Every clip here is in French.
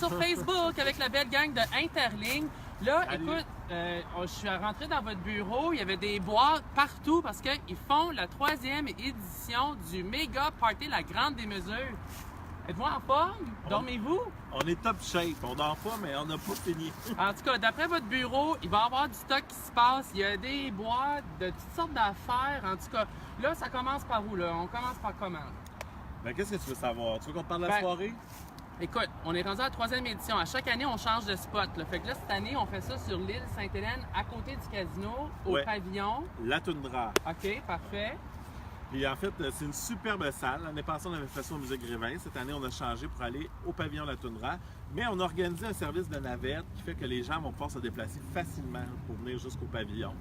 sur Facebook avec la belle gang de Interligne. Là, Salut. écoute, je suis rentré dans votre bureau, il y avait des boîtes partout parce qu'ils font la 3e édition du méga party La Grande Démesure. Êtes-vous en forme? Dormez-vous? On est top shape. On dort pas, mais on n'a pas fini. En tout cas, d'après votre bureau, il va y avoir du stock qui se passe. Il y a des boîtes de toutes sortes d'affaires. En tout cas, là, ça commence par où, là? On commence par comment? Ben, qu'est-ce que tu veux savoir? Tu veux qu'on te parle de la Ben, soirée? Écoute, on est rendu à la 3e édition. À chaque année, on change de spot. Là. Fait que là, cette année, on fait ça sur l'île Sainte-Hélène, à côté du casino, au Ouais. pavillon. La toundra. OK, parfait. Puis en fait, c'est une superbe salle. L'année passée, on avait fait ça au Musée Grévin. Cette année, on a changé pour aller au pavillon La Toundra. Mais on a organisé un service de navette qui fait que les gens vont pouvoir se déplacer facilement pour venir jusqu'au pavillon.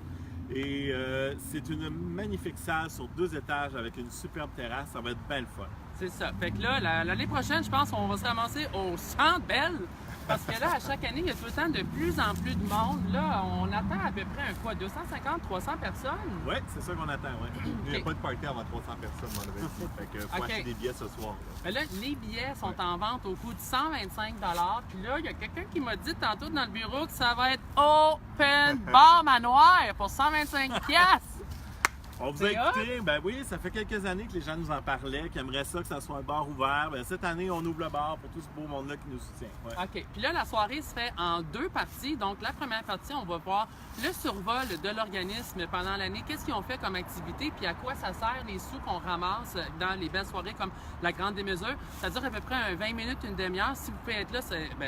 Et c'est une magnifique salle sur 2 étages avec une superbe terrasse. Ça va être bien le fun. C'est ça. Fait que là, l'année prochaine, je pense qu'on va se ramasser au Centre Bell. Parce que là, à chaque année, il y a tout le temps de plus en plus de monde. Là, on attend à peu près 250, 300 personnes? Oui, c'est ça qu'on attend, oui. Il n'y a pas de party avant 300 personnes, moi, le récit. Fait que faut Ok. acheter des billets ce soir. Là. Mais là, les billets sont en vente au coût de 125 $. Puis là, il y a quelqu'un qui m'a dit tantôt dans le bureau que ça va être open bar manoir pour 125 $. On vous a C'est écouté, ben oui, ça fait quelques années que les gens nous en parlaient, qu'ils aimeraient ça, que ça soit un bar ouvert. Ben, cette année, on ouvre le bar pour tout ce beau monde-là qui nous soutient. Ouais. OK. Puis là, la soirée se fait en 2 parties. Donc, la première partie, on va voir le survol de l'organisme pendant l'année. Qu'est-ce qu'ils ont fait comme activité, puis à quoi ça sert les sous qu'on ramasse dans les belles soirées comme la Grande Démesure. Ça dure à peu près 20 minutes, une demi-heure. Si vous pouvez être là,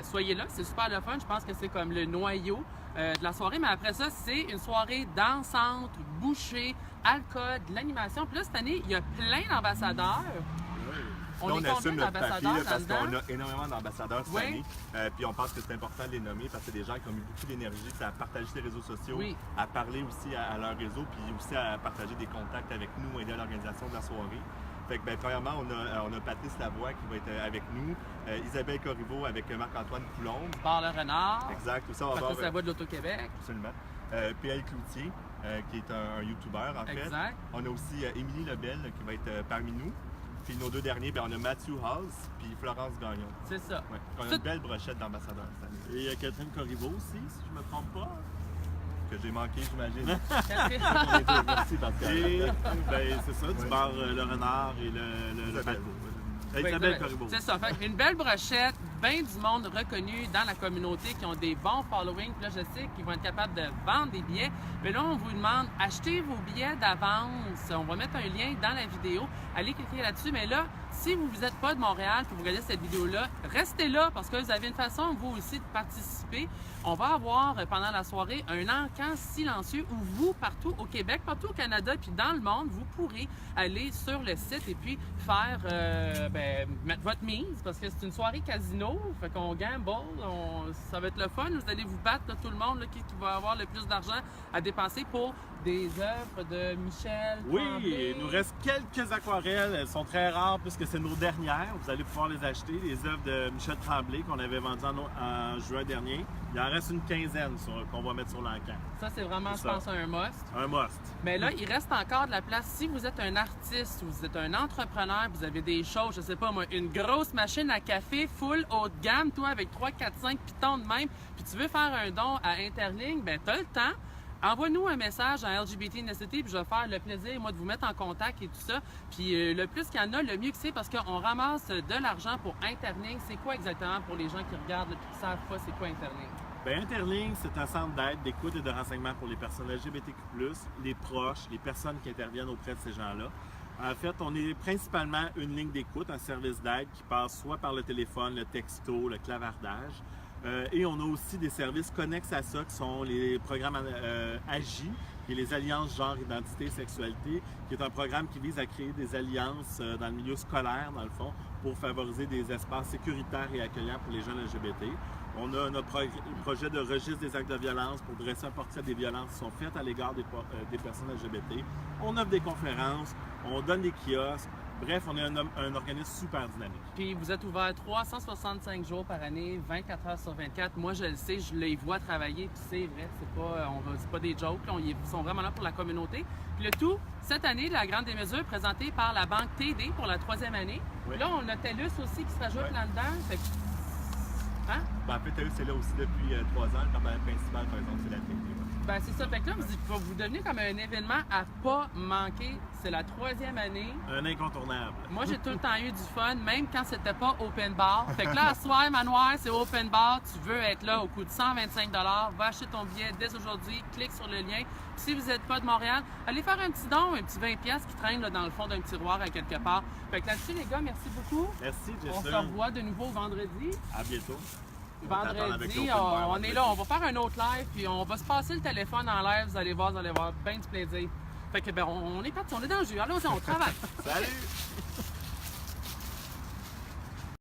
soyez là. C'est super le fun. Je pense que c'est comme le noyau de la soirée. Mais après ça, c'est une soirée dansante, bouchée, alcool, de l'animation. Puis là, cette année, il y a plein d'ambassadeurs. Là, on est assume combien notre papier d'ambassadeurs là, parce là-dedans? qu'on a énormément d'ambassadeurs cette Oui. année. Puis on pense que c'est important de les nommer parce que c'est des gens qui ont mis beaucoup d'énergie à partager les réseaux sociaux, Oui. à parler aussi à leur réseau, puis aussi à partager des contacts avec nous, aider à l'organisation de la soirée. Fait que, ben, premièrement, on a Patrice Lavoie qui va être avec nous, Isabelle Corriveau avec Marc-Antoine Coulombe. Bar le renard. Exact, tout ça, on va Patrice avoir Lavoie de l'Auto-Québec. absolument. PL Cloutier, qui est un YouTuber en fait. Exact. On a aussi Émilie Lebel qui va être parmi nous. Puis nos 2 derniers, ben, on a Matthew House puis Florence Gagnon. C'est ça. Ouais. On a Tout- une belle brochette d'ambassadeurs cette année. Et il y a Catherine Corriveau aussi, si je ne me trompe pas. Que j'ai manqué, j'imagine. Catherine. Merci Pascal. Et ben, c'est ça, du bar Le Renard et le Isabelle. bateau. Oui, Isabelle Corriveau. C'est ça. Fait une belle brochette, bien du monde reconnu dans la communauté qui ont des bons followings. Puis là, je sais qu'ils vont être capables de vendre des billets. Mais là, on vous demande, achetez vos billets d'avance. On va mettre un lien dans la vidéo. Allez cliquer là-dessus. Mais là, si vous n'êtes pas de Montréal et vous regardez cette vidéo-là, restez là parce que vous avez une façon, vous aussi, de participer. On va avoir pendant la soirée un encan silencieux où vous, partout au Québec, partout au Canada, puis dans le monde, vous pourrez aller sur le site et puis faire mettre votre mise parce que c'est une soirée casino, fait qu'on gamble, ça va être le fun. Vous allez vous battre là, tout le monde là, qui va avoir le plus d'argent à dépenser pour des œuvres de Michel Oui, Tremblay. il nous reste quelques aquarelles. Elles sont très rares puisque c'est nos dernières. Vous allez pouvoir les acheter. Les œuvres de Michel Tremblay qu'on avait vendues en juin dernier. Il en reste une quinzaine qu'on va mettre sur l'encan. Ça, c'est vraiment, C'est je ça. pense, un must. Un must. Mais là, il reste encore de la place. Si vous êtes un artiste, vous êtes un entrepreneur, vous avez des choses, je sais pas moi, une grosse machine à café full haut de gamme, toi, avec 3, 4, 5 pitons de même, puis tu veux faire un don à Interligne, ben t'as le temps. Envoie-nous un message à LGBT Necessity, puis je vais faire le plaisir, moi, de vous mettre en contact et tout ça. Puis le plus qu'il y en a, le mieux que c'est, parce qu'on ramasse de l'argent pour Interligne. C'est quoi exactement pour les gens qui regardent et qui ne savent pas c'est quoi Interligne? Bien, Interligne, c'est un centre d'aide, d'écoute et de renseignement pour les personnes LGBTQ+, les proches, les personnes qui interviennent auprès de ces gens-là. En fait, on est principalement une ligne d'écoute, un service d'aide qui passe soit par le téléphone, le texto, le clavardage. Et on a aussi des services connexes à ça, qui sont les programmes AGI, qui est les Alliances Genre, Identité, Sexualité, qui est un programme qui vise à créer des alliances dans le milieu scolaire, dans le fond, pour favoriser des espaces sécuritaires et accueillants pour les jeunes LGBT. On a notre projet de registre des actes de violence pour dresser un portrait des violences qui sont faites à l'égard des personnes LGBT. On offre des conférences, on donne des kiosques. Bref, on est un organisme super dynamique. Puis vous êtes ouvert 365 jours par année, 24 heures sur 24. Moi, je le sais, je les vois travailler, puis c'est vrai, c'est pas des jokes, là, ils sont vraiment là pour la communauté. Puis le tout, cette année, la Grande Démesure présentée par la Banque TD pour la 3e année. Oui. Là, on a TELUS aussi qui se rajoute Oui. là-dedans. Fait que- hein? Ben, en fait, eux, c'est là aussi depuis 3 ans. Le partenaire principal, par exemple, c'est la TNT. Ben, c'est ça. Fait que là, vous devenez comme un événement à pas manquer. C'est la 3e année. Un incontournable. Moi, j'ai tout le temps eu du fun, même quand c'était pas open bar. Fait que là, à soir, Manoir, c'est open bar. Tu veux être là au coût de 125 $. Va acheter ton billet dès aujourd'hui. Clique sur le lien. Puis si vous n'êtes pas de Montréal, allez faire un petit don, un petit 20$ qui traîne là, dans le fond d'un tiroir à quelque part. Fait que là-dessus, les gars, merci beaucoup. Merci, On se Jason. revoit de nouveau vendredi. À bientôt. On t'attend avec Vendredi, l'open bar, on vendredi. est là, on va faire un autre live, puis on va se passer le téléphone en live, vous allez voir bien du plaisir. Fait que ben on est parti, on est dans le jus. Allons-y, on travaille. Salut!